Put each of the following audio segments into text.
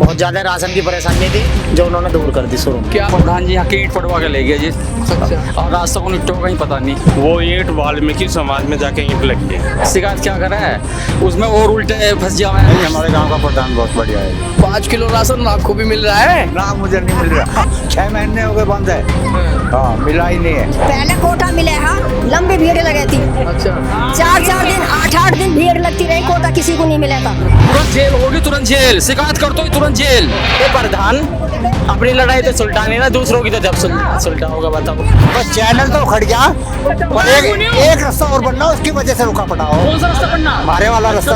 बहुत ज्यादा राशन की परेशानी थी जो उन्होंने दूर कर दी शुरू में। क्या प्रधान जी यहाँ की ईंट पड़वा के ले गए जी। और रास्ता को निपटो कहीं पता नहीं। वो ईंट वाल्मीकि समाज में जाके ईंट लगी है। शिकायत क्या करा है उसमें और उल्टे फंस जाए हैं। हमारे गांव का प्रधान बहुत बढ़िया है। 5 किलो राशन आपको भी मिल रहा है ना, मुझे नहीं मिल रहा। 6 महीने हो गए बंद है। हाँ, मिला ही नहीं है। पहले कोटा मिले हाँ, लंबी भीड़ लगी थी। अच्छा 4 दिन 8 दिन भीड़ लगती रही, कोटा किसी को नहीं मिला था। तुरंत जेल होगी, तुरंत जेल। शिकायत कर दो तुरंत जेल। ये प्रधान अपनी लड़ाई तो सुलटानी ना, दूसरों की तो जब सुलटा होगा बताओ। बस चैनल तो खड़ गया और एक रास्ता और बनना, उसकी वजह से रुका पड़ा हो। कौन सा रास्ता बनना? हमारे वाला रास्ता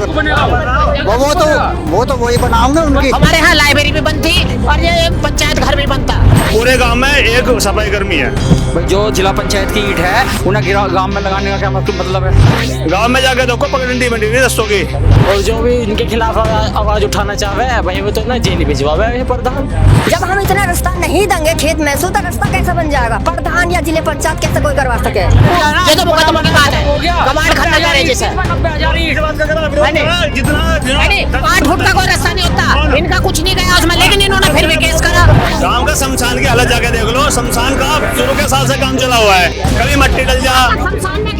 वो तो वही बनाऊंगे उनकी। हमारे यहाँ लाइब्रेरी भी बनती और ये पंचायत घर भी बनता। पूरे गांव में एक सफाई कर्मी है। भाई जो जिला पंचायत की ईंट है उन्हें गांव में लगाने का क्या मतलब है? गांव में जाके देखो पगडंडी मंडी नहीं रस्तों की। और जो भी इनके खिलाफ आवाज उठाना चाहे भाई वो तो ना जेल भिजवावे ये प्रधान। जब हम इतना रास्ता नहीं देंगे खेत में तो रास्ता कैसे बन जाएगा? प्रधान या जिले पंचायत कैसे कोई करवा सके? ये तो मुकदमा की बात है, कमांड खत्म कर रहे जैसे। जितना 8 फुट का कोई रास्ता नहीं होता, इनका कुछ नहीं गया उसमें, लेकिन इन्होंने फिर भी केस करा। गांव का शमशान की हालत जाके देख लो। शमशान का शुरू के साल से काम चला हुआ है, कभी मट्टी डल जा,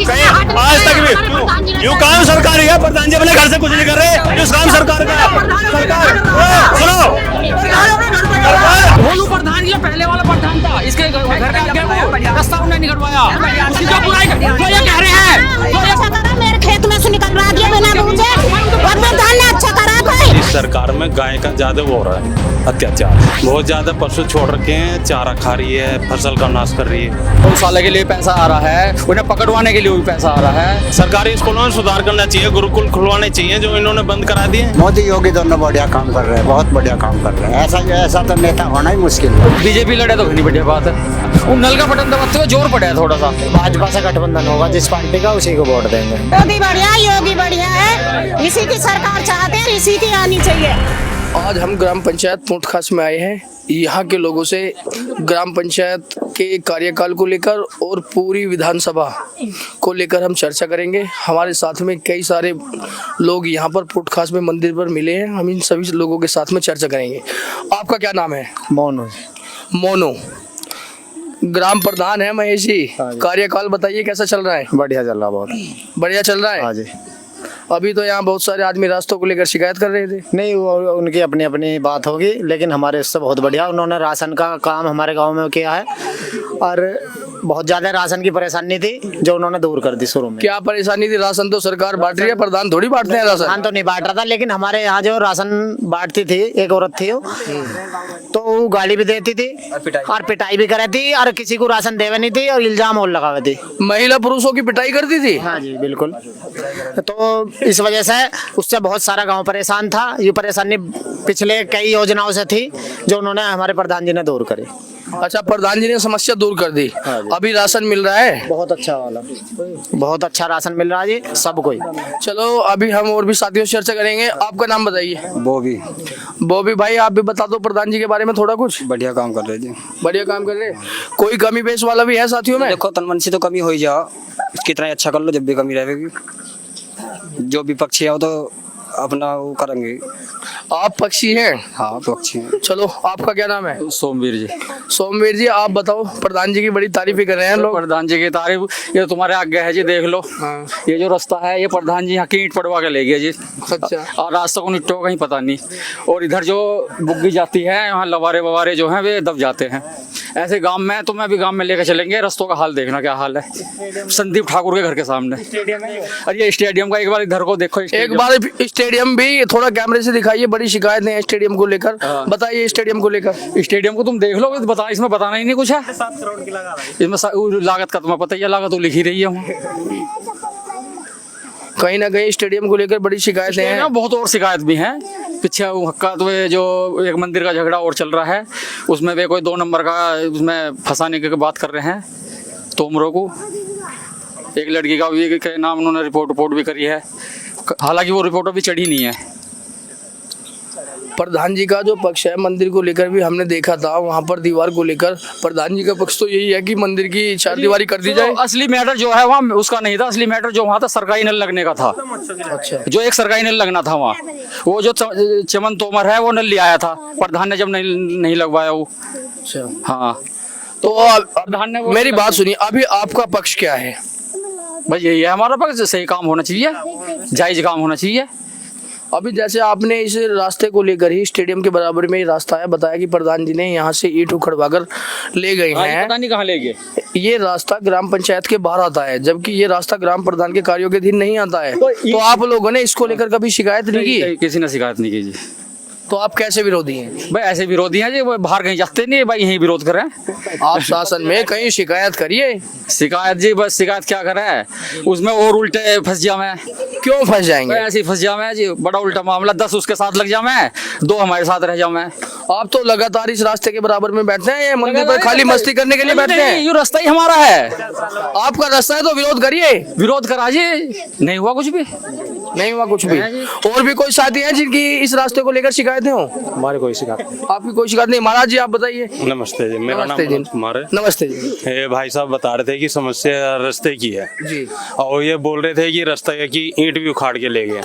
कहीं आज तक भी। यूँ काम सरकारी है, प्रधान जी अपने घर से कुछ नहीं कर रहे। जो काम सरकार का है, सरकार सुनो भोलू प्रधान जी पहले वाला प्रधान था, इसके घर के आगे वो रास्ता उन्होंने नहीं कटवाया। जो बुराई जो ये कह रहे हैं अच्छा करा, मेरे खेत में से निकलवा दिया बिना मुझे, और प्रधान ने अच्छा करा भाई। इस सरकार में गाय का ज्यादा वो हो रहा है अत्याचार। बहुत ज्यादा पशु छोड़ रखे हैं, चारा खा रही है, फसल का नाश कर रही है। गौशाला के लिए पैसा आ रहा है, उन्हें पकड़वाने के लिए भी पैसा आ रहा है। सरकारी स्कूलों में सुधार करना चाहिए, गुरुकुल खुलवाने चाहिए जो इन्होंने बंद करा दिए। मोदी योगी दोनों बढ़िया काम कर रहे हैं, बहुत बढ़िया काम कर रहे हैं। ऐसा तो नेता होना ही मुश्किल है। बीजेपी लड़े तो घनी बढ़िया बात है। उन नल का बटन दबाते हुए जोर पड़ा है थोड़ा सा। भाजपा से गठबंधन होगा, जिस पार्टी का उसी को वोट देंगे। योगी बढ़िया है, इसी की सरकार चाहते हैं, इसी की आनी चाहिए। आज हम ग्राम पंचायत पुटखास में आए हैं। यहाँ के लोगों से ग्राम पंचायत के कार्यकाल को लेकर और पूरी विधानसभा को लेकर हम चर्चा करेंगे। हमारे साथ में कई सारे लोग यहाँ पर पुटखास में मंदिर पर मिले हैं, हम इन सभी लोगों के साथ में चर्चा करेंगे। आपका क्या नाम है? मोनू। मोनो। ग्राम प्रधान है महेश जी, कार्यकाल बताइए कैसा चल रहा है? बढ़िया चल रहा, बहुत बढ़िया चल रहा है। हाँ जी। अभी तो यहाँ बहुत सारे आदमी रास्तों को लेकर शिकायत कर रहे थे। नहीं, वो उनकी अपनी अपनी बात होगी, लेकिन हमारे इससे बहुत बढ़िया उन्होंने राशन का काम हमारे गांव में किया है। और बहुत ज्यादा राशन की परेशानी थी जो उन्होंने दूर कर दी शुरू में। क्या परेशानी थी? राशन तो सरकार बांट रही है, प्रधान थोड़ी बांटते हैं राशन। राशन तो नहीं बांट रहा था, लेकिन हमारे यहाँ जो राशन बांटती थी एक औरत थी वो, तो वो गाली भी देती थी और पिटाई भी करे थी, और किसी को राशन देवे नहीं थी और इल्जाम और लगावे थी। महिला पुरुषों की पिटाई करती थी। हाँ जी बिल्कुल। तो इस वजह से उससे बहुत सारा गांव परेशान था। ये परेशानी पिछले कई योजनाओं से थी जो उन्होंने हमारे प्रधान जी ने दूर करी। अच्छा, प्रधान जी ने समस्या दूर कर दी। हाँ जी। अभी राशन मिल रहा है? बहुत अच्छा वाला, बहुत अच्छा राशन मिल रहा है जी सबको। चलो अभी हम और भी साथियों से चर्चा करेंगे। आपका नाम बताइए। बॉबी। बॉबी भाई, आप भी बता दो प्रधान जी के बारे में थोड़ा कुछ। बढ़िया काम कर रहे जी। बढ़िया काम कर रहे हैं। कोई कमी पेश वाला भी है साथियों में? देखो तन मन से तो कमी हो ही जाओ, कितना अच्छा कर लो, जब भी कमी रहेगी जो विपक्षी है वो तो अपना वो करेंगे। आप पक्षी हैं? हाँ पक्षी हैं। चलो आपका क्या नाम है? सोमवीर जी। सोमवीर जी, आप बताओ। प्रधान जी की बड़ी तारीफ ही कर रहे हैं लोग। प्रधान जी की तारीफ ये तुम्हारे आगे है जी, देख लो। हाँ। ये जो रास्ता है ये प्रधान जी यहाँ की ईंट पड़वा के ले गए जी। अच्छा। और रास्ता को निपटो कहीं पता नहीं। और इधर जो बुग्गी जाती है यहाँ लवारे ववारे जो हैं वे दब जाते हैं। ऐसे गांव में तुम्हें भी गांव में लेकर चलेंगे, रास्तों का हाल देखना क्या हाल है। संदीप ठाकुर के घर के सामने। और ये स्टेडियम का एक बार इधर को देखो। एक बार स्टेडियम भी थोड़ा कैमरे से दिखाइए, बड़ी शिकायत है स्टेडियम को लेकर। बताइए स्टेडियम को लेकर। स्टेडियम को तुम देख लो, बता इसमें बताना ही नहीं कुछ है। 7 करोड़ की इसमें लागत का तुम्हें पता ही है, लागत तो लिखी रही है। कहीं ना कहीं स्टेडियम को लेकर बड़ी शिकायतें हैं। बहुत और शिकायत भी हैं। पीछे हक्का तो जो एक मंदिर का झगड़ा और चल रहा है, उसमें वे कोई 2 नंबर का उसमें फंसाने की बात कर रहे हैं तोमरों को। एक लड़की का भी के नाम उन्होंने रिपोर्ट भी करी है, हालांकि वो रिपोर्ट अभी चढ़ी नहीं है। प्रधान जी का जो पक्ष है मंदिर को लेकर भी हमने देखा था, वहाँ पर दीवार को लेकर प्रधान जी का पक्ष तो यही है कि मंदिर की चार दीवारी कर दी जाए। तो असली मैटर जो है वहाँ उसका नहीं था, असली मैटर जो वहाँ था सरकारी नल लगने का था। अच्छा, जो एक सरकारी नल लगना था वहाँ, वो जो चमन तोमर है वो नल ले आया था, प्रधान ने जब नहीं लगवाया वो। अच्छा। हाँ, तो प्रधान ने मेरी बात सुनिए, अभी आपका पक्ष क्या है? भाई यही है हमारा पक्ष, सही काम होना चाहिए, जायज काम होना चाहिए। अभी जैसे आपने इस रास्ते को लेकर ही स्टेडियम के बराबर में ही रास्ता है, बताया कि प्रधान जी ने यहाँ से ईंट उखड़वा कर ले गए हैं। पता नहीं कहाँ ले गए। ये रास्ता ग्राम पंचायत के बाहर आता है, जबकि ये रास्ता ग्राम प्रधान के कार्यों के अधीन नहीं आता है। तो आप लोगों ने इसको लेकर कभी शिकायत नहीं की? किसी ने शिकायत नहीं की जी। तो आप कैसे विरोधी हैं? भाई ऐसे विरोधी हैं जी, वो बाहर कहीं जाते नहीं, भाई यहीं विरोध करें। आप शासन में कहीं शिकायत करिए। शिकायत जी, बस शिकायत क्या करें, उसमें और उल्टे फंस जा मैं। क्यों फंस जाएंगे? ऐसे ही फंस जा मैं जी, बड़ा उल्टा मामला, 10 उसके साथ लग जा मैं, 2 हमारे साथ रह जा मैं। आप तो लगातार इस रास्ते के बराबर में बैठते हैं, ये मंदिर पर खाली मस्ती करने के लिए बैठते हैं? ये रास्ता ही हमारा है। आपका रास्ता है तो विरोध करिए। विरोध करा जी, नहीं हुआ कुछ भी, नहीं हुआ कुछ भी। और भी कोई साथी हैं जिनकी इस रास्ते को लेकर शिकायतें हो? हमारे कोई शिकायत नहीं। आपकी कोई शिकायत नहीं? महाराज जी आप बताइए। नमस्ते जी, मेरा नाम नमस्ते जी। मनोज कुमार है। नमस्ते जी। ये भाई साहब बता रहे थे कि समस्या रास्ते की है जी। और ये बोल रहे थे कि रास्ते की ईंट भी उखाड़ के ले गए।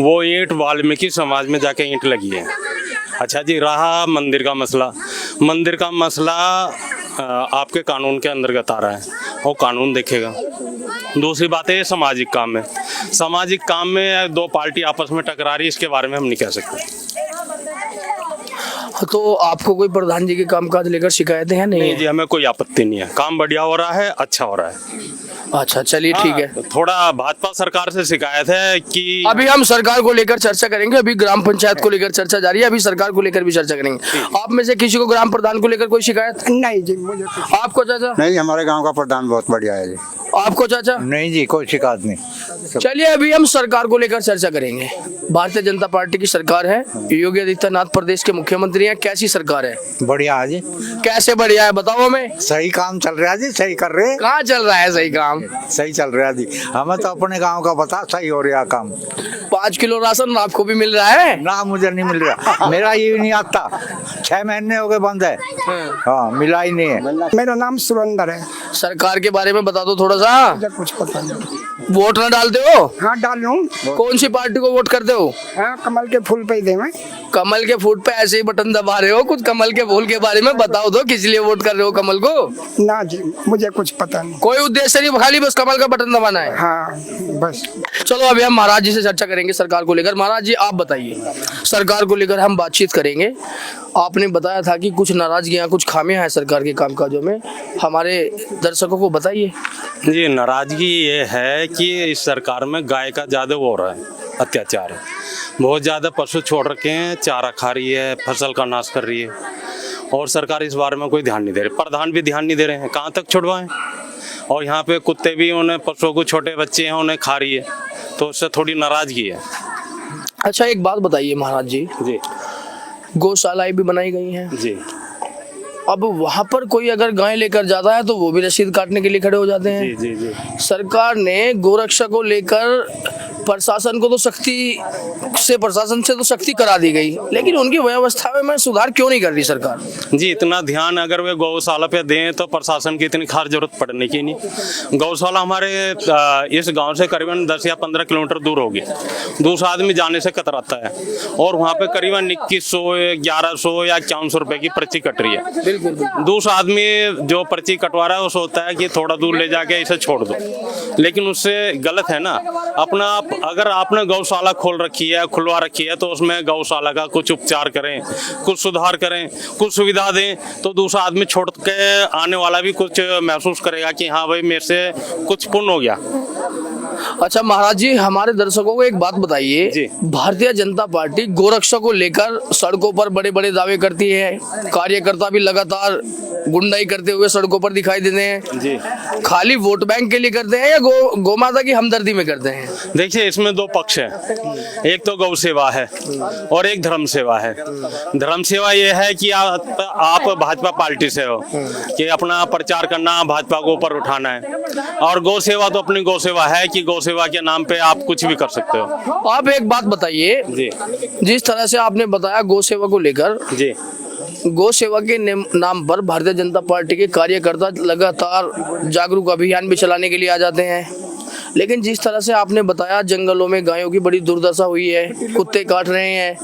वो ईंट वाल्मीकि समाज में जाके ईंट लगी है। अच्छा जी, रहा मंदिर का मसला। मंदिर का मसला आपके कानून के अंतर्गत आ रहा है, वो कानून देखेगा। दूसरी बात है, ये सामाजिक काम है। सामाजिक काम में 2 पार्टी आपस में टकरा रही है, इसके बारे में हम नहीं कह सकते। तो आपको कोई प्रधान जी के कामकाज लेकर शिकायतें हैं? नहीं जी, हमें कोई आपत्ति नहीं है, काम बढ़िया हो रहा है, अच्छा हो रहा है। अच्छा, चलिए ठीक है। हाँ, थोड़ा भाजपा सरकार से शिकायत है कि अभी हम सरकार को लेकर चर्चा करेंगे, अभी ग्राम पंचायत को लेकर चर्चा जारी है, अभी सरकार को लेकर भी चर्चा करेंगे। आप में से किसी को ग्राम प्रधान को लेकर कोई शिकायत? नहीं जी, मुझे आपको चाचा? नहीं, हमारे गांव का प्रधान बहुत बढ़िया है जी। आपको चाचा? नहीं जी, कोई शिकायत नहीं। चलिए अभी हम सरकार को लेकर चर्चा करेंगे। भारतीय जनता पार्टी की सरकार है, योगी आदित्यनाथ प्रदेश के मुख्यमंत्री हैं। कैसी सरकार है? बढ़िया है जी। कैसे बढ़िया है बताओ हमें। सही काम चल रहा है जी, सही कर रहे। कहाँ चल रहा है सही काम? सही चल रहा है जी, हमें तो अपने गांव का पता, सही हो रहा काम। 5 किलो राशन आपको भी मिल रहा है? ना, मुझे नहीं मिल रहा, मेरा ये नहीं आता, 6 महीने हो गए बंद है। हाँ, मिला ही नहीं है। मेरा नाम सुरेंद्र है। सरकार के बारे में बता दो थोड़ा सा। मुझे कुछ पता नहीं। वोट ना डालते हो? हाँ, डाल लूँ। कौन सी पार्टी को वोट करते हो? हाँ, कमल के फूल पे ही दे मैं। कमल के फूल पे ऐसे ही बटन दबा रहे हो, कुछ कमल के फूल के बारे में बताओ दो, किस लिए वोट कर रहे हो कमल को? ना जी, मुझे कुछ पता नहीं। कोई उद्देश्य नहीं, खाली बस कमल का बटन दबाना है। हाँ, बस। चलो अभी हम महाराज जी से चर्चा करेंगे सरकार को लेकर। महाराज जी आप बताइए, सरकार को लेकर हम बातचीत करेंगे। आपने बताया था कि कुछ नाराजगियां, कुछ खामियां हैं सरकार के कामकाजों में, हमारे दर्शकों को बताइए। जी, नाराजगी ये है कि इस सरकार में गाय का ज्यादा वो हो रहा है, अत्याचार है। बहुत ज्यादा पशु छोड़ रखे हैं, चारा खा रही है, फसल का नाश कर रही है, और सरकार इस बारे में कोई ध्यान नहीं दे रही। प्रधान भी ध्यान नहीं दे रहे हैं, कहाँ तक छुड़वाएं। और यहाँ पे कुत्ते भी, उन्हें पशुओं को, छोटे बच्चे हैं उन्हें खा रही है, तो उससे थोड़ी नाराजगी है। अच्छा एक बात बताइए महाराज जी, गौशालाएं भी बनाई गई हैं जी। अब वहाँ पर कोई अगर गाय लेकर जाता है तो वो भी रसीद काटने के लिए खड़े हो जाते हैं। जी जी जी। सरकार ने गोरक्षा को लेकर प्रशासन को तो प्रशासन से तो सख्ती करा दी गई, लेकिन उनकी व्यवस्था में सुधार क्यों नहीं कर रही सरकार? जी, इतना ध्यान अगर वे गौशाला पे दें तो प्रशासन की इतनी खास जरूरत पड़ने की नहीं। गौशाला हमारे इस गांव से करीबन 10 या 15 किलोमीटर दूर होगी। दूसरा आदमी जाने से कतराता है, और वहाँ पे करीबन 2100, 1100 या 5100 रुपए की पर्ची कट रही है। बिल्कुल। दूसरा आदमी जो पर्ची कटवा रहा है वो सोचता है कि थोड़ा दूर ले जाके इसे छोड़ दो, लेकिन उससे गलत है ना। अगर आपने गौशाला खोल रखी है, खुलवा रखी है, तो उसमें गौशाला का कुछ उपचार करें, कुछ सुधार करें, कुछ सुविधा दें, तो दूसरा आदमी छोड़ के आने वाला भी कुछ महसूस करेगा कि हाँ भाई, मेरे से कुछ पुण्य हो गया। अच्छा महाराज जी, हमारे दर्शकों को एक बात बताइए, भारतीय जनता पार्टी गोरक्षा को लेकर सड़कों पर बड़े बड़े दावे करती है, कार्यकर्ता भी लगातार गुंडाई करते हुए सड़कों पर दिखाई देते हैं जी। खाली वोट बैंक के लिए करते हैं या गौ माता की हमदर्दी में करते हैं? देखिए, इसमें 2 पक्ष है, एक तो गौ सेवा है और एक धर्म सेवा है। धर्म सेवा ये है कि आप भाजपा पार्टी से हो कि अपना प्रचार करना, भाजपा को ऊपर उठाना है, और गौ सेवा तो अपनी गौ सेवा है कि गौ गौ सेवा के नाम पे आप कुछ भी कर सकते हो। आप एक बात बताइए, जी जिस तरह से आपने बताया गौ सेवा को लेकर, जी गौ सेवा के नाम पर भारतीय जनता पार्टी के कार्यकर्ता लगातार जागरूक अभियान भी चलाने के लिए आ जाते हैं, लेकिन जिस तरह से आपने बताया जंगलों में गायों की बड़ी दुर्दशा हुई है, कुत्ते काट रहे हैं,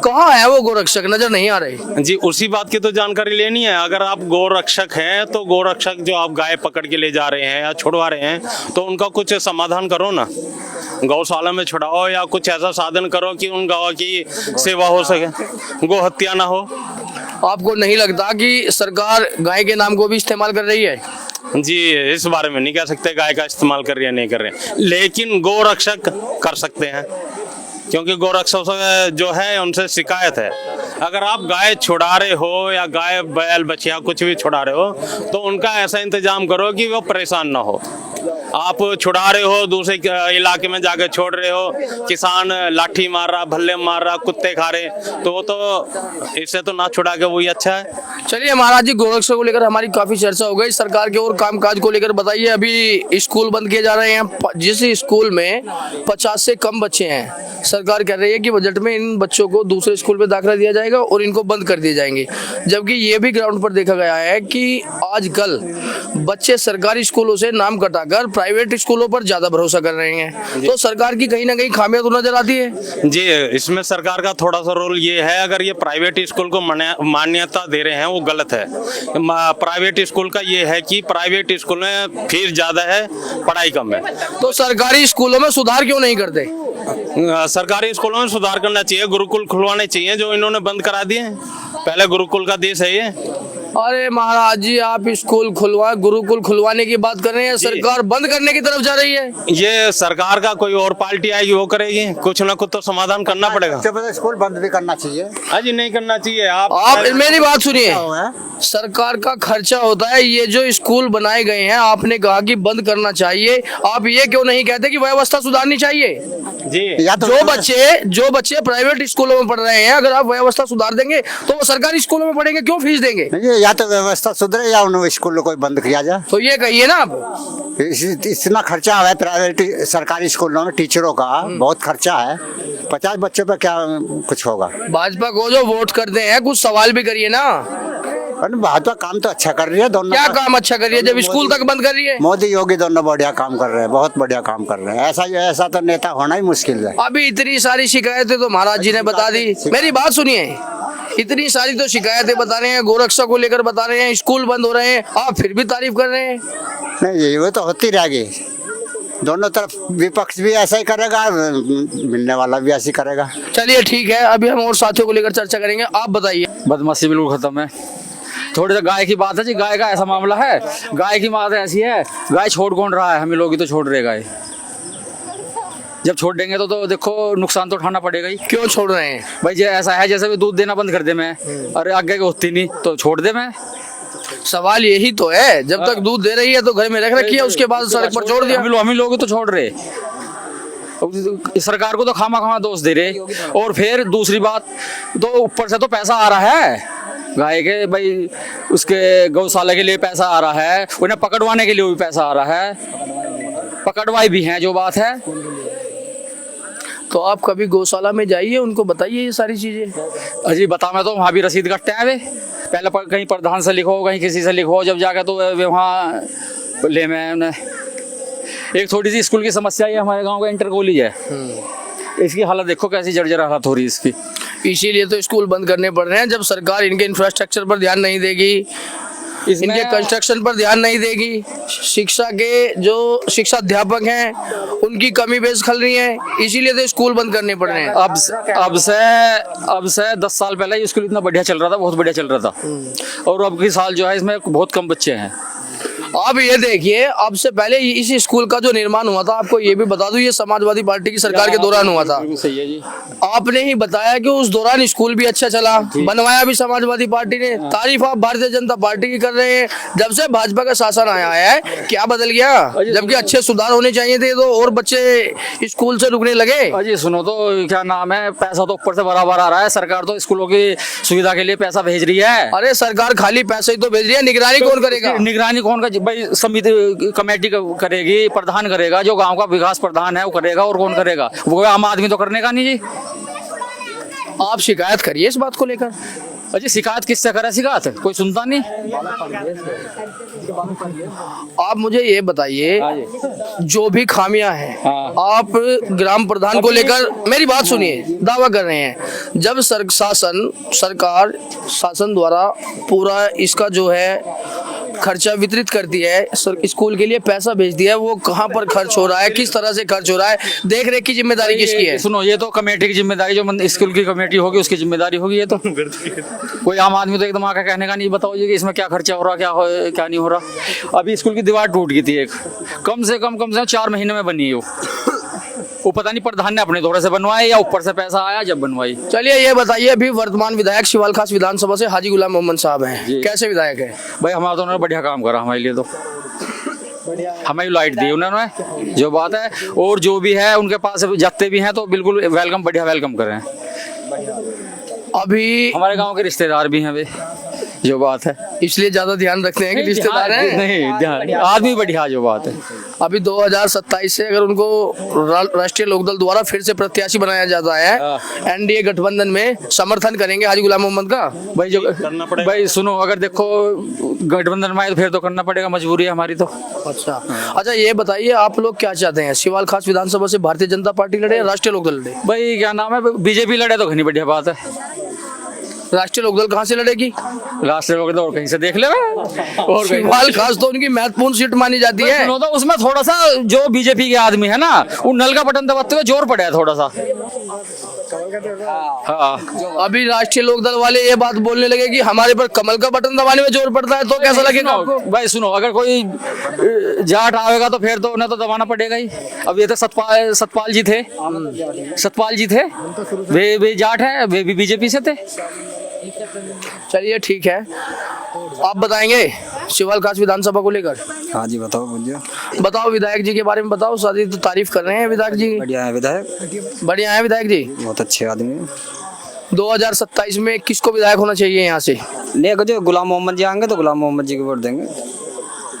कहाँ है वो गोरक्षक? नजर नहीं आ रहे। जी, उसी बात की तो जानकारी लेनी है। अगर आप गोरक्षक हैं तो गोरक्षक जो आप गाय पकड़ के ले जा रहे हैं या छुड़वा रहे हैं तो उनका कुछ समाधान करो ना, गौशाला में छुड़ाओ या कुछ ऐसा साधन करो कि उन गायों की सेवा हो सके, गो हत्या ना हो। आपको नहीं लगता कि सरकार गाय के नाम को भी इस्तेमाल कर रही है? जी, इस बारे में नहीं कह सकते गाय का इस्तेमाल कर रही है नहीं कर रहे हैं, लेकिन गोरक्षक कर सकते हैं, क्योंकि गोरक्षक जो है उनसे शिकायत है। अगर आप गाय छुड़ा रहे हो या गाय बैल बछिया कुछ भी छुड़ा रहे हो तो उनका ऐसा इंतजाम करो कि वो परेशान ना हो। आप छुड़ा रहे हो, दूसरे इलाके में जाके छोड़ रहे हो, किसान लाठी मार रहा, भल्ले मार रहा, कुत्ते खा रहे, तो वो तो इससे तो ना छुड़ा के वही अच्छा है। चलिए महाराज जी, गोरक्षक को लेकर हमारी काफी चर्चा हो गई। सरकार के और कामकाज को लेकर बताइए। अभी स्कूल बंद किए जा रहे हैं, जिस स्कूल में 50 से कम बच्चे हैं, सरकार कह रही है कि बजट में इन बच्चों को दूसरे स्कूल में दाखिला दिया जाएगा और इनको बंद कर दिए जाएंगे, जबकि ये भी ग्राउंड पर देखा गया है कि आजकल बच्चे सरकारी स्कूलों से नाम कटाकर प्राइवेट स्कूलों पर ज्यादा भरोसा कर रहे हैं। तो सरकार की कहीं ना कहीं खामियां तो नजर आती है। जी, इसमें सरकार का थोड़ा सा रोल ये है, अगर ये प्राइवेट स्कूल को मान्यता दे रहे हैं वो गलत है। प्राइवेट स्कूल का ये है कि प्राइवेट स्कूल में फीस ज्यादा है, पढ़ाई कम है। तो सरकारी स्कूलों में सुधार क्यों नहीं करते? सरकारी स्कूलों में सुधार करना चाहिए, गुरुकुल खुलवाने चाहिए जो इन्होंने बंद करा दिए। पहले गुरुकुल का देश है ये। अरे महाराज जी, आप स्कूल गुरुकुल खुलवाने की बात कर रहे हैं, सरकार बंद करने की तरफ जा रही है। ये सरकार का कोई और पार्टी आएगी वो करेगी, कुछ ना कुछ तो समाधान करना पड़ेगा। स्कूल बंद भी करना चाहिए। हाँ जी, नहीं करना चाहिए। आप मेरी बात सुनिए, सरकार का खर्चा होता है, ये जो स्कूल बनाए गए हैं आपने कहा कि बंद करना चाहिए, आप ये क्यों नहीं कहते कि व्यवस्था सुधारनी चाहिए? जी, जो बच्चे प्राइवेट स्कूलों में पढ़ रहे हैं, अगर आप व्यवस्था सुधार देंगे तो वो सरकारी स्कूलों में पढ़ेंगे, क्यों फीस देंगे? या तो व्यवस्था सुधरे या उन स्कूलों को बंद किया जाए। तो ये कहिए ना आप। इतना खर्चा है प्राइवेट सरकारी स्कूलों में, टीचरों का बहुत खर्चा है, 50 बच्चों पर क्या कुछ होगा? भाजपा को जो वोट करते हैं कुछ सवाल भी करिए ना। भाजपा काम तो अच्छा कर रही है, दोनों क्या काम अच्छा कर रही है जब स्कूल तक बंद कर रही है? मोदी योगी दोनों बढ़िया काम कर रहे हैं, बहुत बढ़िया काम कर रहे हैं। ऐसा तो नेता होना ही मुश्किल है। अभी इतनी सारी शिकायतें तो महाराज जी ने बता दी। मेरी बात सुनिए, इतनी सारी तो शिकायतें बता रहे हैं, गोरक्षा को लेकर बता रहे हैं, स्कूल बंद हो रहे हैं, आप फिर भी तारीफ कर रहे हैं। नहीं, वो तो होती रहेगी, दोनों तरफ विपक्ष भी ऐसा ही करेगा, मिलने वाला भी ऐसे करेगा। चलिए ठीक है, अभी हम और साथियों को लेकर चर्चा करेंगे। आप बताइए। बदमाशी बिल्कुल खत्म है। थोड़ी सा गाय की बात है जी, गाय का ऐसा मामला है, गाय की बात ऐसी है, गाय छोड़ कौन रहा है? हमें लोग ही तो छोड़ रहे गाय। जब छोड़ देंगे तो देखो नुकसान तो उठाना पड़ेगा ही। क्यों छोड़ रहे हैं भाई? ऐसा है जैसे भी दूध देना बंद कर दे मैं, अरे आगे होती नहीं तो छोड़ दे मैं। सवाल यही तो है, जब तक दूध दे रही है तो घर में रख रखी है, उसके बाद सड़क पर छोड़ दिया। हम लोग तो छोड़ रहे, सरकार को तो खामा दोष दे रहे। और फिर दूसरी बात, तो ऊपर से तो पैसा आ रहा है गाय के, भाई उसके गौशाला के लिए पैसा आ रहा है, उन्हें पकड़वाने के लिए भी पैसा आ रहा है, पकड़वाई भी है जो बात है। तो आप कभी गौशाला में जाइए, उनको बताइए ये सारी चीजें। अजी बता, मैं तो वहाँ भी रसीद कटते हैं वे, पहले कहीं प्रधान से लिखो, कहीं किसी से लिखो, जब जाकर तो वे वहाँ ले में उन्हें। एक थोड़ी सी स्कूल की समस्या है, हमारे गांव का इंटर कॉलेज है, इसकी हालत देखो कैसी जर्जर हालत हो रही है इसकी। इसीलिए तो स्कूल बंद करने पड़ रहे हैं। जब सरकार इनके इंफ्रास्ट्रक्चर पर ध्यान नहीं देगी, इनके कंस्ट्रक्शन पर ध्यान नहीं देगी, शिक्षा के जो शिक्षा अध्यापक हैं उनकी कमी बेस खल रही है, इसीलिए तो स्कूल बंद करने पड़ रहे हैं। अब से 10 साल पहले ये स्कूल इतना बढ़िया चल रहा था, बहुत बढ़िया चल रहा था, और अब की साल जो है इसमें बहुत कम बच्चे हैं। आप ये देखिए, अब से पहले इस स्कूल का जो निर्माण हुआ था, आपको ये भी बता दूं, ये समाजवादी पार्टी की सरकार के दौरान हुआ था। सही है जी। आपने ही बताया कि उस दौरान स्कूल भी अच्छा चला, बनवाया भी समाजवादी पार्टी ने। तारीफ आप भारतीय जनता पार्टी की कर रहे हैं। जब से भाजपा का शासन आया है क्या बदल गया? जबकि अच्छे सुधार होने चाहिए थे तो और बच्चे स्कूल से रुकने लगे। अजी सुनो तो, क्या नाम है, पैसा तो ऊपर से बराबर आ रहा है, सरकार तो स्कूलों की सुविधा के लिए पैसा भेज रही है। अरे सरकार खाली पैसे ही तो भेज रही है, निगरानी कौन करेगा? निगरानी कौन का? भाई समिति कमेटी करेगी, प्रधान करेगा, जो गांव का विकास प्रधान है वो करेगा, और कौन करेगा? वो आम आदमी तो करने का नहीं जी। आप शिकायत करिए इस बात को लेकर। अजी शिकायत किससे करे? शिकायत कोई सुनता नहीं। आप मुझे ये बताइए, जो भी खामियां हैं, आप ग्राम प्रधान को लेकर, मेरी बात सुनिए, दावा कर रहे हैं जब सरकार शासन द्वारा पूरा इसका जो है खर्चा वितरित करती है, स्कूल के लिए पैसा भेजती है, वो कहाँ पर खर्च हो रहा है, किस तरह से खर्च हो रहा है, देख रेख की जिम्मेदारी किसकी है? सुनो, ये तो कमेटी की जिम्मेदारी, जो स्कूल की कमेटी होगी उसकी जिम्मेदारी होगी। ये तो कोई आम आदमी तो एकदम आके कहने का नहीं। बताओ जी कि इसमें क्या खर्चा हो रहा, क्या नहीं हो रहा। अभी स्कूल की दीवार टूट गई थी एक, कम से कम 4 महीने में बनी है वो पता नहीं प्रधान ने अपने थोड़े से बनवाए या ऊपर से पैसा आया जब बनवाई। चलिए ये बताइए, अभी वर्तमान विधायक शिवाल खास विधानसभा से हाजी गुलाम मोहम्मद साहब हैं, कैसे विधायक है? भाई हमारा तो उन्होंने बढ़िया काम करा हमारे लिए, तो हमें लाइट दी उन्होंने, जो बात है। और जो भी है उनके पास जाते भी हैं तो बिल्कुल वेलकम, बढ़िया वेलकम करें। अभी हमारे गांव के रिश्तेदार भी हैं वे, जो बात है, इसलिए ज्यादा ध्यान रखते हैं कि रिश्तेदार हैं। नहीं, ध्यान आदमी बढ़िया, जो बात है। अभी 2027 से अगर उनको राष्ट्रीय लोकदल द्वारा फिर से प्रत्याशी बनाया जाता है, एनडीए गठबंधन में समर्थन करेंगे हाजी गुलाम मोहम्मद का? भाई जो करना पड़ेगा। भाई सुनो, अगर देखो गठबंधन में आए तो फिर तो करना पड़ेगा, मजबूरी है हमारी तो। अच्छा ये बताइए, आप लोग क्या चाहते हैं? शिवाल खास विधानसभा से भारतीय जनता पार्टी लड़े या राष्ट्रीय लोकदल लड़े? भाई क्या नाम है, बीजेपी लड़े तो घनी बढ़िया बात है। राष्ट्रीय लोकदल कहाँ से लड़ेगी? राष्ट्रीय लोकदल और कहीं से देख ले। और शिवाल खास तो उनकी महत्वपूर्ण सीट मानी जाती है। तो उसमें थोड़ा सा जो बीजेपी के आदमी है ना, वो नल का बटन दबाते हुए जोर पड़ा है थोड़ा सा। हाँ, अभी राष्ट्रीय लोकदल वाले ये बात बोलने लगे कि हमारे पर कमल का बटन दबाने में जोर पड़ता है, तो कैसा लगेगा आपको? भाई सुनो, अगर कोई जाट आएगा तो फिर तो उन्हें तो दबाना पड़ेगा ही। अब ये तो सतपाल जी थे, वे जाट है, वे भी बीजेपी से थे। चलिए ठीक है, आप बताएंगे शिवाल खास विधानसभा को लेकर? हाँ जी बताओ, बोलिए। बताओ विधायक जी के बारे में बताओ, सारी तो तारीफ कर रहे हैं विधायक जी। बढ़िया है विधायक, बढ़िया है विधायक जी, बहुत अच्छे आदमी। 2027 में किसको विधायक होना चाहिए यहाँ से? नहीं, जो गुलाम मोहम्मद जी आएंगे तो गुलाम मोहम्मद जी को वोट देंगे।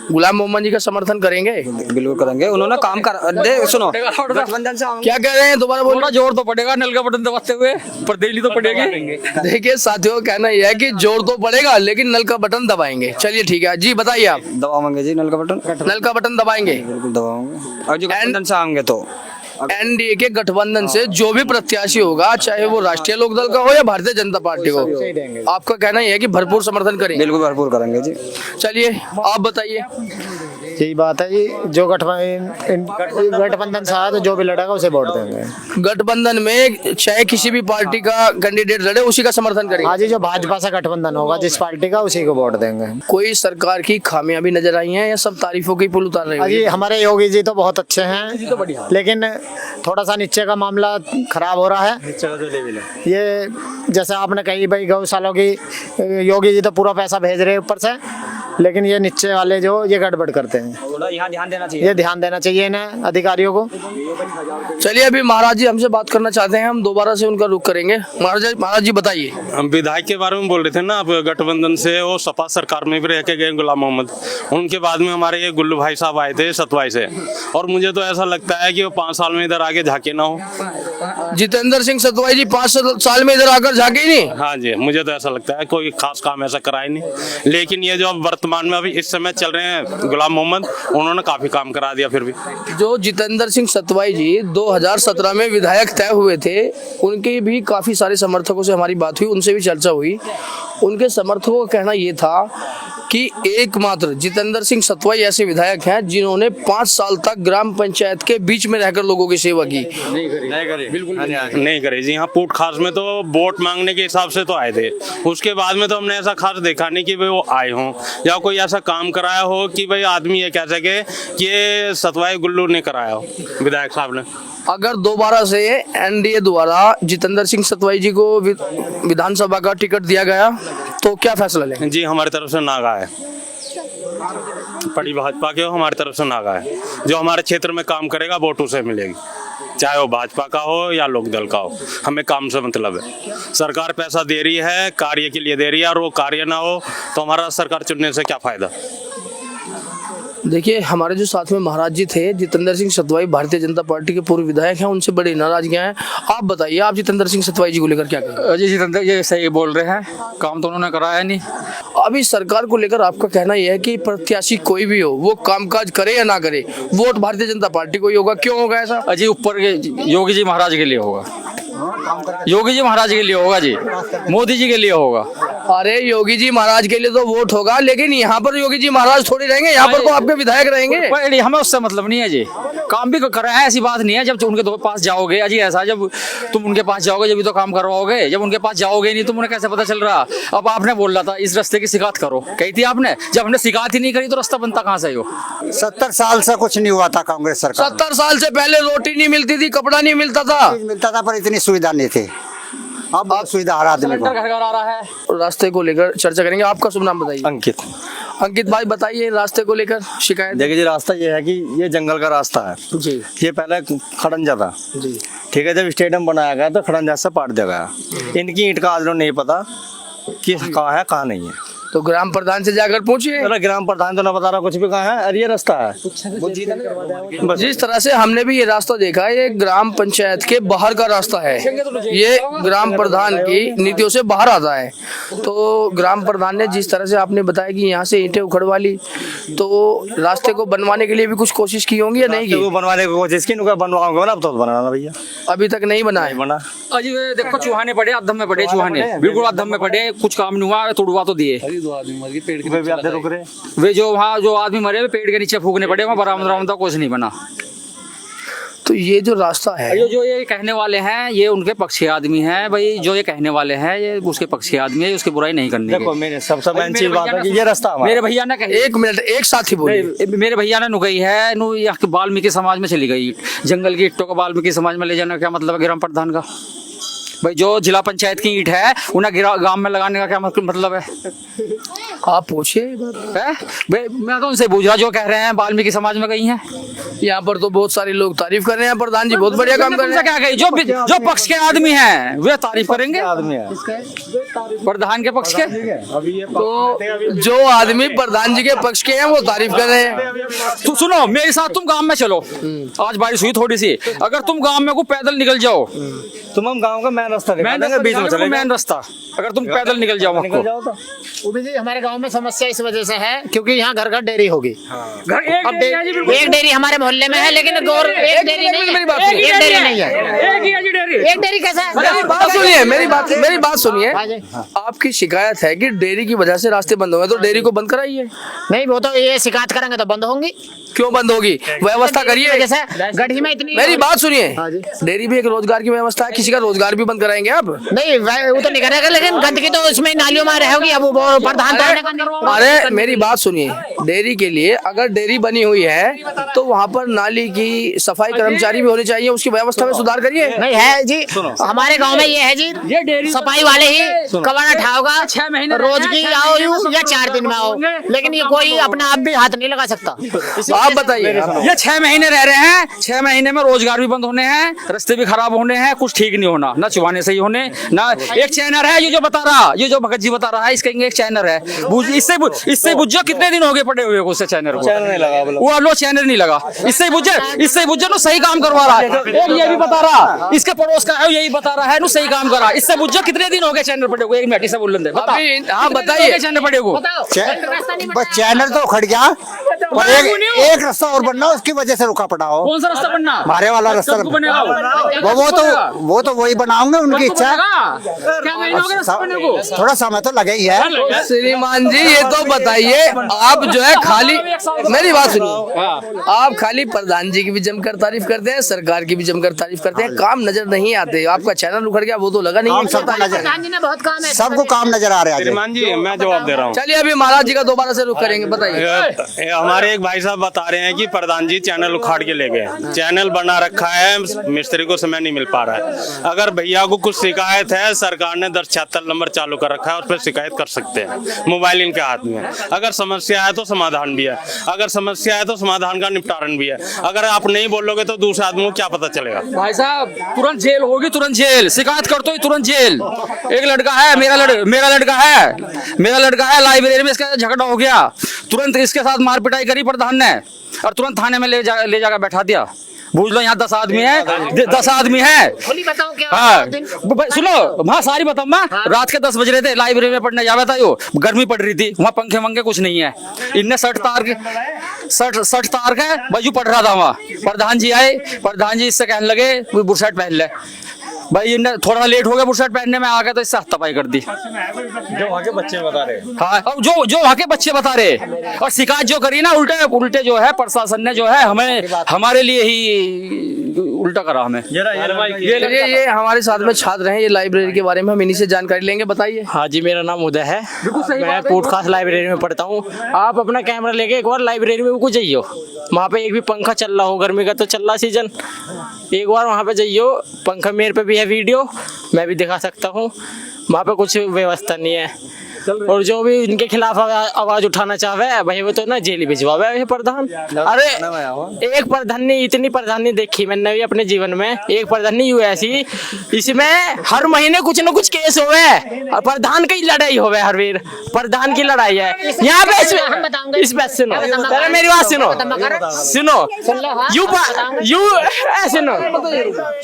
गुलाम मोहम्मद जी का समर्थन करेंगे? बिल्कुल करेंगे, उन्होंने काम कर। सुनो, गठबंधन से क्या कह रहे हैं, दोबारा बोलना। जोर तो पड़ेगा नल का बटन दबाते हुए, पर देली तो पड़ेगी। देखिए साथियों, कहना यह है कि जोर तो पड़ेगा लेकिन नल का बटन दबाएंगे। चलिए ठीक है जी, बताइए आप। दबाएंगे जी नल का बटन दबाएंगे, बिल्कुल दबाएंगे। और जो गठबंधन से आएंगे तो एनडीए के गठबंधन से जो भी प्रत्याशी होगा, चाहे वो राष्ट्रीय लोकदल का हो या भारतीय जनता पार्टी को, आपका कहना यह है कि भरपूर समर्थन करेंगे? बिल्कुल भरपूर करेंगे जी। चलिए आप बताइए। यही बात है जी, जो गठबंधन से आया तो जो भी लड़ेगा उसे वोट देंगे। गठबंधन में चाहे किसी भी पार्टी का कैंडिडेट लड़े, उसी का समर्थन करेंगे? हाँ जी, जो भाजपा से गठबंधन होगा जिस पार्टी का, उसी को वोट देंगे। कोई सरकार की खामियां भी नजर आई हैं या सब तारीफों की पुल उतार रहे हैं? जी हमारे योगी जी तो बहुत अच्छे हैं, लेकिन थोड़ा सा नीचे का मामला खराब हो रहा है। ये जैसे आपने कही भाई, गौशालों की योगी जी तो पूरा पैसा भेज रहे हैं ऊपर से, लेकिन ये नीचे वाले जो ये गड़बड़ करते हैं, यहाँ ध्यान देना चाहिए। ये ध्यान देना चाहिए इन्हें, अधिकारियों को। चलिए अभी महाराज जी हमसे बात करना चाहते हैं, हम दोबारा से उनका रुख करेंगे। महाराज जी बताइए। हम विधायक के बारे में बोल रहे थे ना, आप गठबंधन से वो सपा सरकार में भी रह के गए गुलाम मोहम्मद, उनके बाद में हमारे ये गुल्लू भाई साहब आए थे सतवाई से, और मुझे तो ऐसा लगता है कि वो 5 साल में इधर आगे झांके ना हो। जितेंद्र सिंह सतवाई जी 5 साल में इधर आकर झांके ही नहीं? हाँ जी, मुझे तो ऐसा लगता है कोई खास काम ऐसा कराया नहीं, लेकिन ये जो अब वर्तमान में अभी इस समय चल रहे हैं गुलाम मोहम्मद, उन्होंने काफी काम करा दिया। फिर भी जो जितेंद्र सिंह सतवाई जी 2017 में विधायक तय हुए थे, उनके भी काफी सारे समर्थकों से हमारी बात हुई, उनसे भी चर्चा हुई। उनके समर्थकों का कहना ये था कि एकमात्र जितेंद्र सिंह सतवाई ऐसे विधायक हैं जिन्होंने 5 साल तक ग्राम पंचायत के बीच में रहकर लोगों की सेवा की। नहीं करे जी। यहाँ पूट खास में तो वोट मांगने के हिसाब से तो आए थे, उसके बाद में तो हमने ऐसा खास देखा नहीं कि भाई वो आए हों या कोई ऐसा काम कराया हो कि भाई आदमी ये कह सके कि ये सतवाई गुल्लू ने कराया हो विधायक साहब ने। अगर दोबारा से एनडीए द्वारा जितेंद्र सिंह सतवाई जी को विधानसभा का टिकट दिया गया तो क्या फैसला लेंगे? जी हमारी तरफ से नागा है, पड़ी भाजपा के हो, हमारी तरफ से नागा है। जो हमारे क्षेत्र में काम करेगा वोट उसे मिलेगी, चाहे वो भाजपा का हो या लोकदल का हो, हमें काम से मतलब है। सरकार पैसा दे रही है, कार्य के लिए दे रही है, और वो कार्य ना हो तो हमारा सरकार चुनने से क्या फायदा। देखिए, हमारे जो साथ में महाराज जी थे, जितेंद्र सिंह सतवाई, भारतीय जनता पार्टी के पूर्व विधायक हैं, उनसे बड़ी नाराजगियां हैं। आप बताइए, आप जितेंद्र सिंह सतवाई जी को लेकर क्या कहेंगे? जी जितेंद्र ये सही बोल रहे हैं, काम तो उन्होंने कराया नहीं। अभी सरकार को लेकर आपका कहना यह है कि प्रत्याशी कोई भी हो, वो कामकाज करे या ना करे, वोट भारतीय जनता पार्टी को ही होगा। क्यों होगा ऐसा? अजी ऊपर के योगी जी महाराज के लिए होगा, योगी जी महाराज के लिए होगा जी, मोदी जी के लिए होगा। अरे योगी जी महाराज के लिए तो वोट होगा, लेकिन यहाँ पर योगी जी महाराज थोड़ी रहेंगे, यहाँ पर तो आपके विधायक रहेंगे। हमें उससे मतलब नहीं है जी, काम भी कर रहे हैं, ऐसी बात नहीं है। जब उनके पास जाओगे अजी, ऐसा जब तुम उनके पास जाओगे जब भी तो काम करवाओगे, जब उनके पास जाओगे नहीं तो उन्हें कैसे पता चल रहा। अब आपने बोल रहा था इस रास्ते की शिकायत करो, कही थी आपने, जब हमने शिकायत ही नहीं करी तो रास्ता बनता कहाँ से? हो 70 साल से कुछ नहीं हुआ था कांग्रेस सरकार। 70 साल से पहले रोटी नहीं मिलती थी, कपड़ा नहीं मिलता था पर इतनी सुविधा नहीं थी। अब बहुत सुविधा हर आदमी को। घर घर आ रहा है। रास्ते को लेकर चर्चा करेंगे। आपका शुभ नाम बताइए। अंकित। अंकित भाई बताइए, रास्ते को लेकर शिकायत। देखिए जी, रास्ता ये है कि ये जंगल का रास्ता है जी ये पहले खड़ंजा था जी। ठीक है, जब स्टेडियम बनाया गया तो खड़ंजा से पाट दिया गया। इनकी ईंट का आज नहीं पता कि कहाँ है कहाँ नहीं है। तो ग्राम प्रधान से जाकर पूछिए। अरे ग्राम प्रधान तो ना बता रहा कुछ भी, कहाँ है? अरे ये रास्ता है। जिस तरह से हमने भी ये रास्ता देखा, ये ग्राम पंचायत के बाहर का रास्ता है, ये ग्राम प्रधान की नीतियों से बाहर आता है। तो ग्राम प्रधान ने जिस तरह से आपने बताया कि यहाँ से ईंटें उखड़वा ली, तो रास्ते को बनवाने के लिए भी कुछ कोशिश की होंगी या नहीं की? बनवाने की कोशिश की, बनवाऊंगा ना, अब तो बनाना भैया, अभी तक नहीं बना है। बना अजी देखो चूहाने पड़े, अधम में पड़े चूहाने, बिल्कुल अधम में पड़े, कुछ काम नहीं हुआ, तोड़वा तो दिए। रुक रहे वे जो वहाँ जो आदमी मरे वे पेड़ के नीचे फूकने पड़े, वहाँ बरामद कुछ नहीं बना। तो ये जो रास्ता है, जो ये कहने वाले हैं ये उनके पक्ष के आदमी हैं भाई, जो ये कहने वाले हैं ये उसके पक्ष के आदमी है, उसकी बुराई नहीं करनी। देखो मेरे सबसे मेन चीज बात है कि ये रास्ता मेरे भैया ने एक मिनट एक साथ ही बोलिए। मेरे भैया ने नुकई है नु वाल्मीकि समाज में चली गई, जंगल की ईंटों को वाल्मीकि समाज में ले जाने का क्या मतलब है ग्राम प्रधान का? भाई जो जिला पंचायत की ईंट है उन्हें गांव में लगाने का क्या मतलब है? आप पूछिए। मैं तो उनसे पूछ रहा, जो कह रहे हैं वाल्मीकि समाज में गई हैं। यहाँ पर तो बहुत सारे लोग तारीफ कर रहे हैं, प्रधान जी बहुत बढ़िया काम कर रहे हैं। क्या कही, जो पक्ष के आदमी हैं वे तारीफ करेंगे आदमी है प्रधान के पक्ष के। तो जो आदमी प्रधान जी के पक्ष के हैं वो तारीफ कर रहे हैं। तो सुनो मेरे साथ, तुम गांव में चलो, आज बारिश हुई थोड़ी सी, अगर तुम गांव में को पैदल निकल जाओ, तुम हम गांव का मेन रास्ता बीच में चले, मेन रास्ता अगर तुम पैदल निकल जाओ उबी जी, हमारे गांव में समस्या इस वजह से है क्योंकि यहाँ घर घर डेयरी होगी। एक डेयरी हमारे मोहल्ले में है, लेकिन एक डेयरी नहीं है। एक डेयरी नहीं है। एक डेयरी कैसा है? मेरी बात सुनिए। आपकी शिकायत है कि डेयरी की वजह से रास्ते बंद हो गए, तो डेयरी को बंद कराइए। नहीं, वो तो ये शिकायत करेंगे तो बंद होंगी। क्यों बंद होगी? व्यवस्था करिए। जैसे गढ़ी में इतनी, मेरी बात सुनिए, डेयरी भी एक रोजगार की व्यवस्था है, किसी का रोजगार भी बंद कराएंगे आप? नहीं वो तो नहीं करेगा, लेकिन गंदगी तो उसमें नालियों में रहेगी। अब वो प्रधान अरे मेरी बात सुनिए, डेयरी के लिए अगर डेयरी बनी हुई है तो वहाँ पर नाली की सफाई कर्मचारी भी होने चाहिए, उसकी व्यवस्था में सुधार करिए। नहीं है जी, हमारे गांव में ये है जी, सफाई वाले ही कबाड़ा उठाओगा, 6 महीने रोज की आओ या 4 दिन में आओ, लेकिन ये कोई अपना आप भी हाथ नहीं लगा सकता। आप बताइए। ये 6 महीने रह रहे हैं, 6 महीने में रोजगार भी बंद होने हैं, रास्ते भी खराब होने हैं, कुछ ठीक नहीं होना, ना चुवाने सही होने ना। एक चैनर है ये जो बता रहा, ये जो भगत जी बता रहा है, इसका एक चैनर है, इससे बुझो कितने दिन हो गए पड़े हुए उससे चैनर को, चैनर नहीं लगा, वो लो चैनर नहीं लगा, इससे बुझे नो सही काम करवा रहा है। एक ये भी बता रहा, इसके पड़ोस का है यही बता रहा है नो सही काम करा, इससे बुझो कितने दिन हो गए चैनर पड़े हुए? एक मिनट से बोल दे, हाँ बताइए। चैनर पड़े हुए बस चैनल तो उखड़ गया, और एक रास्ता और बनना, उसकी वजह से रुका पड़ा हो। कौन सा रास्ता बनना? मारे वाला रास्ता वो तो वही बनाऊंगे, उनकी इच्छा। थोड़ा समय तो लगे ही है। श्रीमान जी ये तो बताइए, आप जो है खाली, मेरी बात सुनिए, आप खाली प्रधान जी की भी जमकर तारीफ करते हैं, सरकार की भी जमकर तारीफ करते हैं, काम नजर नहीं आते। आपका चैनल उखड़ गया वो तो लगा नहीं, बहुत काम है, सबको काम नजर आ रहा है। श्रीमान जी मैं जवाब दे रहा हूँ। चलिए अभी महाराज जी का दोबारा से रुख करेंगे, बताइए। हमारे एक भाई साहब बता रहे हैं कि प्रधान जी चैनल उखाड़ के ले गए, चैनल बना रखा है, मिस्त्री को समय नहीं मिल पा रहा है। अगर भैया को कुछ शिकायत है, सरकार ने 1076 नंबर चालू कर रखा है, उस पर शिकायत कर सकते हैं, मोबाइल इनके हाथ में है। अगर समस्या है तो समाधान भी है, अगर समस्या है तो समाधान का निपटारण भी भी है। अगर आप नहीं बोलोगे तो दूसरे आदमी को क्या पता चलेगा। भाई साहब तुरंत जेल होगी, तुरंत जेल, शिकायत कर दो तुरंत जेल। एक लड़का है, मेरा लड़का है लाइब्रेरी में, इसका झगड़ा हो गया, तुरंत इसके साथ मार पिटाई करी प्रधान ने और तुरंत थाने में ले जाकर बैठा दिया। बूझ लो यहाँ 10 आदमी है, 10 आदमी है। हाँ सुनो, हाँ सारी बताऊँ मैं। रात के 10 बज रहे थे, लाइब्रेरी में पढ़ने जावा था, यो गर्मी पड़ रही थी, वहाँ पंखे वंखे कुछ नहीं है। इनने 60 तार का बाजू पढ़ रहा था वहाँ। प्रधान जी आए, प्रधान जी इससे कहने लगे बुशर्ट पहन ले। भाई इनने थोड़ा लेट हो गया बुशर्ट पहनने में, आ गया तो इससे हाथापाई कर दी। जो वहाँ के बच्चे बता रहे। हाँ, और जो वहाँ के बच्चे बता रहे, और शिकायत जो करी ना उल्टे जो है प्रशासन ने जो है हमें हमारे लिए ही उल्टा करा हमें। ये हमारे साथ में छात्र हैं, ये लाइब्रेरी के बारे में हम इन्हीं से जानकारी लेंगे, बताइए। हाँ जी, मेरा नाम उदय है, मैं पूटखास लाइब्रेरी में पढ़ता हूँ। आप अपना कैमरा लेके एक बार लाइब्रेरी में कुछ जाइयो, वहाँ पे एक भी पंखा चल रहा हो, गर्मी का तो चल रहा सीजन, एक बार वहाँ पे जाइयो। पंखा मेरे पे भी है, वीडियो मैं भी दिखा सकता हूँ। वहाँ पे कुछ व्यवस्था नहीं है, और जो भी इनके खिलाफ आवाज उठाना चाहे भाई वो तो ना जेल ही भिजवावे ये प्रधान। अरे एक प्रधानी, इतनी प्रधानी देखी मैंने भी अपने जीवन में, एक प्रधानी यू ऐसी, इसमें हर महीने कुछ न कुछ केस होवे और प्रधान की लड़ाई होवे, हर वीर प्रधान की लड़ाई है यहाँ पे। इस बात सुनो, पहले मेरी बात सुनो,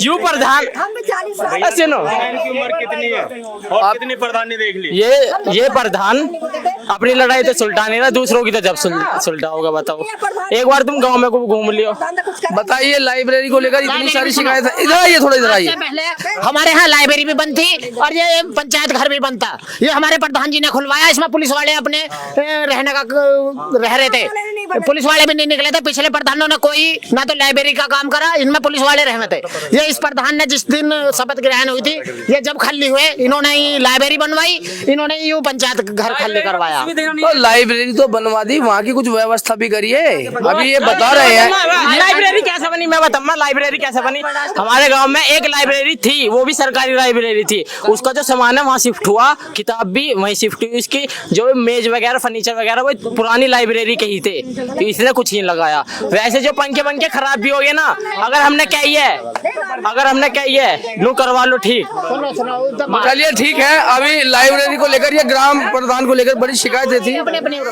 यू प्रधान सुनो, कितनी है और कितनी प्रधानी देख ली। ये प्रधान अपनी लड़ाई तो सुलटा नहीं रहा, दूसरों की तो जब सुलटा होगा बताओ। एक बार तुम गांव में को घूम लियो, बताइए लाइब्रेरी को लेकर इतनी सारी शिकायत है। इधर आइए, थोड़ा इधर आइए। पहले हमारे यहाँ लाइब्रेरी भी बंद थी और ये पंचायत घर भी बंद था, ये हमारे प्रधान जी ने खुलवाया। इसमें पुलिस वाले अपने रहने का रह रहे थे, पुलिस वाले भी नहीं निकले थे। पिछले प्रधानों ने कोई ना तो लाइब्रेरी का काम करा, इनमें पुलिस वाले रहने थे। ये इस प्रधान ने जिस दिन शपथ ग्रहण हुई थी, ये जब खाली हुए, इन्होंने लाइब्रेरी बनवाई, इन्होंने यूँ पंचायत घर खाली करवाया। तो लाइब्रेरी तो बनवा दी, वहाँ की कुछ व्यवस्था भी करिए। अभी ये बता रहे हैं लाइब्रेरी कैसे बनी, मैं बताऊंगा लाइब्रेरी कैसे बनी। हमारे गांव में एक लाइब्रेरी थी, वो भी सरकारी लाइब्रेरी थी, उसका जो सामान है वहाँ शिफ्ट हुआ, किताब भी वहीं शिफ्ट हुई, उसकी जो मेज वगैरह फर्नीचर वगैरह वो पुरानी लाइब्रेरी के ही थे, तो इसने कुछ नहीं लगाया। वैसे जो पंखे खराब भी हो गए ना, अगर हमने कही है लो करवा लो, ठीक। चलिए ठीक है। अभी लाइब्रेरी को लेकर ये ग्राम प्रधान को लेकर बड़ी शिकायतें थी।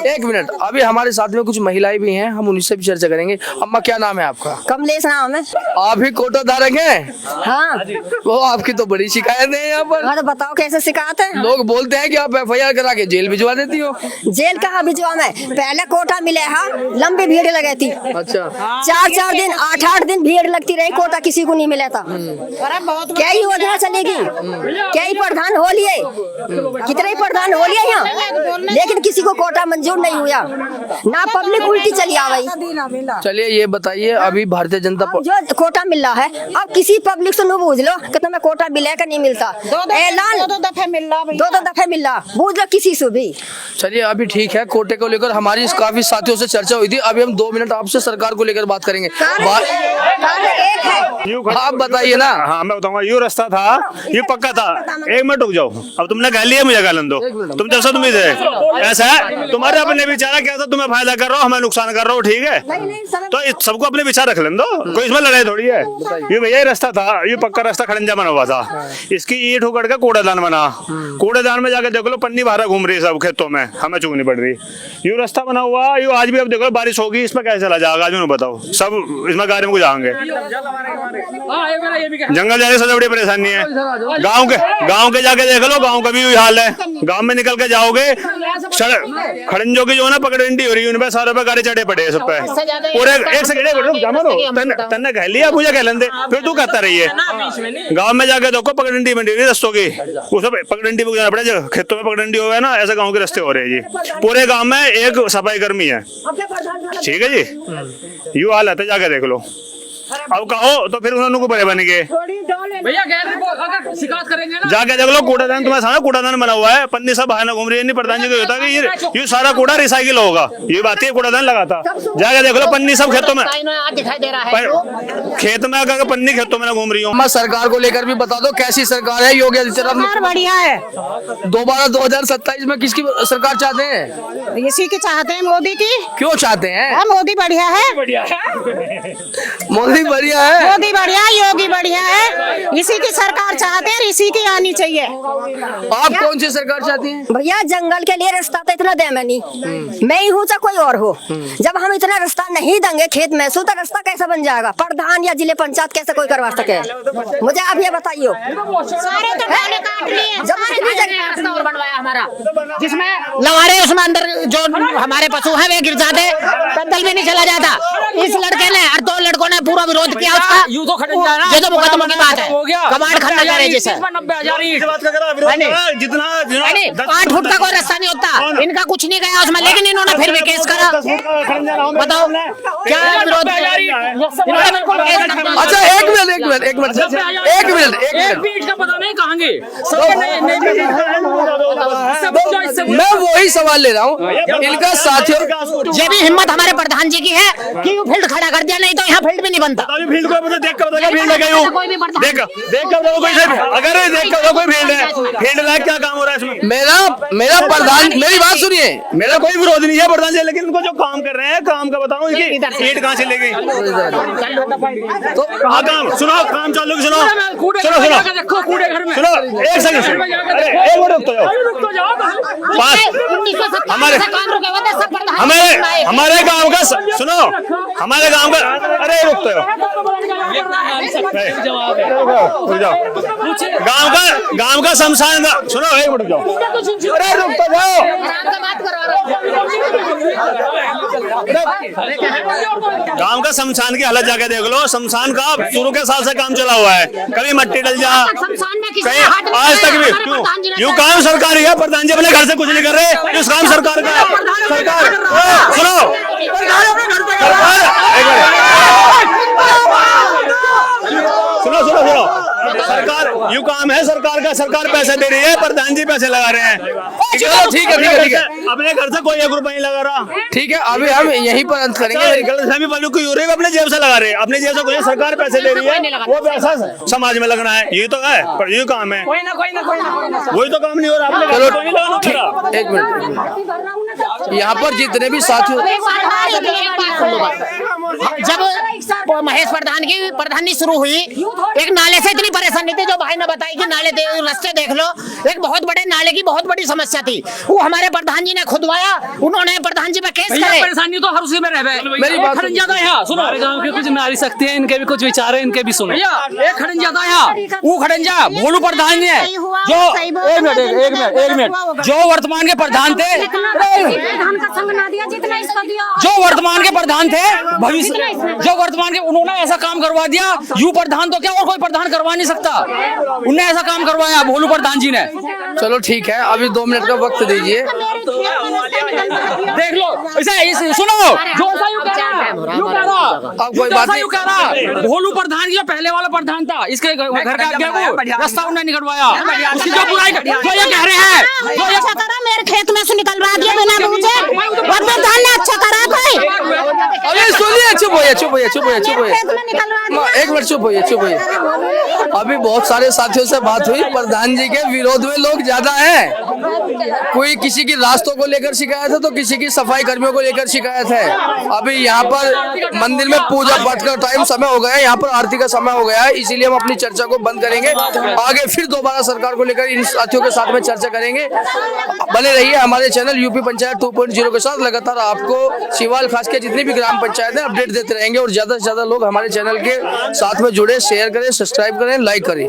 एक मिनट, अभी हमारे साथ में कुछ महिलाएं भी हैं, हम उनसे भी चर्चा करेंगे। अम्मा क्या नाम है आपका? कमलेश नाम है। आप ही कोटा धारक हैं? हाँ। वो आपकी तो बड़ी शिकायत है यहाँ पर। हाँ तो बताओ कैसे शिकायत है? लोग बोलते हैं कि आप FIR करा के जेल भिजवा देती हो। जेल कहाँ भिजवा मैं, पहले कोटा मिले है, लंबी भीड़ लगी थी। अच्छा। 4 दिन 8 दिन भीड़ लगती रही, कोटा किसी को नहीं मिला था। क्या ही योजना चलेगी, क्या ही प्रधान हो लिए, कितने प्रधान हो लिए यहाँ, लेकिन किसी को कोटा मंजूर नहीं हुआ ना, पब्लिक उल्टी चली आ गई। चलिए ये बताइए, अभी भारतीय जनता जो कोटा मिल रहा है, अब किसी पब्लिक से नहीं पूछ लो कि तुम्हें कोटा मिलेगा नहीं मिलता, ऐलान 2 दफे मिल रहा, पूछ लो किसी से भी। चलिए अभी ठीक है, कोटे को लेकर हमारी काफी साथियों से चर्चा हुई थी। अभी हम 2 मिनट आपसे सरकार को लेकर बात करेंगे। एक है, आप बताइए ना। हाँ मैं बताऊंगा, ये रास्ता था, ये पक्का था। 1 मिनट रुक जाओ, अब तुमने कह लिया मुझे गालन दो, तुम जब से तुम इधर ऐसा है, तुम्हारे अपने विचार क्या था, तुम्हें फायदा कर रहा हो, हमें नुकसान कर रहा हो, ठीक है, तो सबको अपने विचार रख लें दो, कोई इसमें लड़ाई थोड़ी है। ये भैया रास्ता था, ये पक्का रास्ता खड़ंजा बना हुआ था, इसकी ईंट उगड़ के कूड़ेदान बना, कूड़ेदान में जाके देख लो पन्नी बाहर घूम रही है सब खेतों में, हमें चुगनी पड़ रही। ये रास्ता बना हुआ, ये आज भी अब देखो बारिश होगी, इसमें कैसे चला जाएगा आज में बताओ, सब इसमें गाड़ी में जाएंगे, जंगल जाने से सबसे बड़ी परेशानी है। गाँव के जाके देख लो, गाँव का भी हाल है, गाँव में निकल के जाओगे खड़ंजों की जो है ना पकड़ंडी हो रही है, उनपे सारे पे गाड़ी चढ़े पड़े हैं सब पे। पूरे एक सेकंड तन्ने कह लिया, मुझे कह लेंदे, फिर तू कहता रही है। गांव में जाके देखो पगडंडी मंडी नहीं रस्तों की, उसे पगडंडी को जाना पड़ेगा, खेतों में पगडंडी हो गया ना, ऐसे गाँव के रास्ते हो रहे हैं जी। पूरे गाँव में एक सफाई कर्मी है, ठीक है जी, यू हाल है, जाके देख लो। अब कहो तो फिर उन्होंने को बड़े बनेंगे। भैया अगर शिकायत करेंगे ना, जाके देख लो कूड़ादान, तुम्हारे सामने कूड़ादान बना हुआ है, पन्नी सब बाहर घूम रही है। नहीं प्रधान जी को होता कि ये सारा कूड़ा रिसाइकिल होगा, ये बात है कूड़ादान लगाता। जाके देख लो पन्नी सब खेतों में दिखाई दे रहा है, खेत में अगर पन्नी खेतों में घूम रही हूँ। सरकार को लेकर भी बता दो कैसी सरकार है योगी आदित्यनाथ। बढ़िया है। दोबारा 2027 में किसकी सरकार चाहते हैं? इसी की चाहते हैं, मोदी की। क्यों चाहते हैं? मोदी बढ़िया है, मोदी बढ़िया है, मोदी बढ़िया, योगी बढ़िया है, इसी की सरकार चाहते हैं, इसी की आनी चाहिए। आप कौन सी सरकार चाहती हैं? भैया जंगल के लिए रास्ता तो इतना दे मैं नहीं, मैं ही हूँ चाहे कोई और हो। जब हम इतना रास्ता नहीं देंगे खेत में तो रास्ता कैसे बन जाएगा? प्रधान या जिले पंचायत कैसे कोई करवा सके? मुझे आप ये बताइए। सारे तो काट लिए, जब और बनवाया हमारा, जिसमें लवारे उसमें अंदर जो हमारे पशु हैं वे गिर जाते, पैदल भी नहीं चला जाता। इस लड़के ने और 2 लड़कों ने पूरा विरोध किया उसका। यूं तो खड़े जाना, ये तो मुकदमा की बात है, हो गया कमांड खन्ना करे जैसे 90,000 ईंट। जितना 8 फुट का कोई रास्ता नहीं होता, इनका कुछ नहीं गया उसमें, लेकिन इन्होंने फिर भी केस करा। बताओ क्या विरोध? इन्होंने बिल्कुल केस कर दिया। अच्छा एक मिनट का पता नहीं कहांगे। मैं वही सवाल ले रहा हूँ इनका साथियों। ये भी हिम्मत हमारे प्रधान जी की है कि वो फील्ड खड़ा कर दिया, नहीं तो यहाँ फील्ड भी नहीं बनता। फील्ड को देख कर बताओ, फील्ड लगे हो देख कर बताओ कोई से, अगर देख कर कोई फील्ड है, फील्ड लायक क्या काम हो रहा है इसमें? मेरा प्रधान, मेरी बात सुनिए, मेरा कोई विरोध नहीं है प्रधान जी, लेकिन उनको जो काम कर रहे हैं काम का बताओ। इनकी ईंट कहाँ से ले गई? तो काम सुनो, काम चालू की सुनो देखो कूड़े घर में सुनो, एक सेकंड सुनो, एक मिनट रुक तो जाओ। हमारे गांव का सुनो, हमारे गांव का, अरे रुक तो गांव का शमशान, सुनो एक मिनट जाओ, अरे रुक तो जाओ। गांव का शमशान की हालत जाके देख लो। शमशान का शुरू के साल से काम चला हुआ है, कभी मट्टी डल जा, कहीं आज तक भी क्यों? यूं काम सरकारी है, प्रधान जी अपने घर से कुछ नहीं कर रहे, इस काम सरकार का सरकार सुनो सरकार यूं काम है सरकार का, सरकार पैसे दे रही है, प्रधान जी पैसे लगा रहे हैं। चलो ठीक है अपने घर से कोई 1 रुपया नहीं लगा रहा। ठीक है, अभी हम यहीं पर अंत करेंगे। गलतफहमी वालों को अपने जेब से लगा रहे हैं, अपने जेब से कोई सरकार पैसे दे रही है, वो पैसा समाज में लगना है, ये तो है, पर ये काम है, वही तो काम नहीं हो रहा। चलो एक मिनट, यहाँ पर जितने भी साथियों, जब महेश प्रधान की प्रधानी शुरू हुई, एक नाले से इतनी परेशानी थी, जो भाई ने बताई कि नाले रास्ते देख लो, एक बहुत बड़े नाले की बहुत बड़ी समस्या थी, वो हमारे प्रधान जी ने खुदवाया, उन्होंने प्रधान जी पे केस करे। परेशानी तो हर उसी में रहे। मेरी बात खड़ंजादा यहाँ सुनो, हमारे गांव के कुछ नारी शक्ति है, इनके भी कुछ विचार है, इनके भी सुनो। एक खड़ंजादा यहाँ, वो खड़ंजा भोलू प्रधान है, जो एक मिनट जो वर्तमान के प्रधान थे, जो वर्तमान के प्रधान थे, भविष्य जो वर्तमान के, उन्होंने ऐसा काम करवा दिया। यू प्रधान तो क्या और कोई प्रधान करवा नहीं सकता, उन्होंने ऐसा काम करवाया भोलू प्रधान जी ने। चलो ठीक है, अभी 2 मिनट का वक्त दीजिए। देख लो ऐसा सुनो, जो ऐसा यूं कह रहा, अब कोई बात नहीं, भोलू प्रधान जो पहले वाला प्रधान था, इसके घर का आगे को रास्ता उन्होंने निकलवाया, उसकी जो बुराई जो ये कह रहे हैं, जो ये मेरे खेत में से निकलवा दिया बिना पूछे, और प्रधान ने अच्छा करा कोई? अरे सुनिए, चुप होइए एक मिनट, चुप होइए। अभी बहुत सारे साथियों से बात हुई, प्रधान जी के विरोध में लोग ज्यादा हैं। कोई किसी की रास्तों को लेकर शिकायत है, तो किसी की सफाई कर्मियों को लेकर शिकायत है। अभी यहाँ पर मंदिर में पूजा पाठ का टाइम समय हो गया है, यहाँ पर आरती का समय हो गया है, इसीलिए हम अपनी चर्चा को बंद करेंगे। आगे फिर दोबारा सरकार को लेकर इन साथियों के साथ में चर्चा करेंगे। बने रहिए हमारे चैनल यूपी पंचायत 2.0 के साथ। लगातार आपको सीवाल खास के जितनी भी ग्राम पंचायत है अपडेट देते रहेंगे, और ज्यादा से ज्यादा लोग हमारे चैनल के साथ में जुड़े, शेयर करें, सब्सक्राइब करें, लाइक करें।